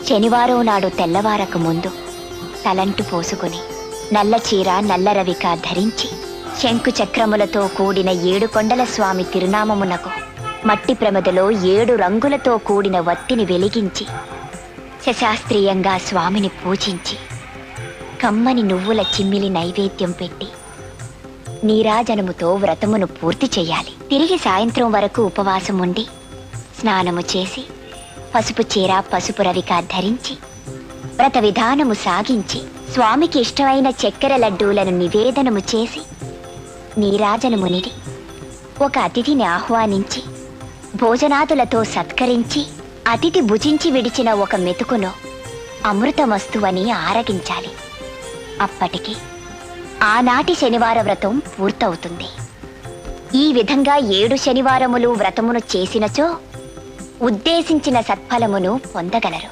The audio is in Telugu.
శనివారం నాడు తెల్లవారక ముందు తలంటు పోసుకుని నల్ల చీర నల్ల రవిక ధరించి శంకు చక్రములతో కూడిన 7 కొండల స్వామి తిరునామమునకు మట్టి ప్రమదలో 7 రంగులతో కూడిన వత్తిని వెలిగించి శశాస్త్రీయంగా స్వామిని పూజించి కమ్మని నువ్వుల చిమ్మిలి నైవేద్యం పెట్టి నీరాజనముతో వ్రతమును పూర్తి చెయ్యాలి. తిరిగి సాయంత్రం వరకు ఉపవాసం ఉండి స్నానము చేసి పసుపు చీర పసుపు రవిక ధరించి వ్రత విధానము సాగించి స్వామికి ఇష్టమైన చక్కెర లడ్డూలను నివేదనము చేసి నీరాజనమునిడి ఒక అతిథిని ఆహ్వానించి భోజనాదులతో సత్కరించి అతిథి భుజించి విడిచిన ఒక మెతుకును అమృతమస్తువని ఆరగించాలి. అప్పటికి ఆనాటి శనివార వ్రతం పూర్తవుతుంది. ఈ విధంగా 7 శనివారములు వ్రతమును చేసినచో ఉద్దేశించిన సత్ఫలమును పొందగలరు.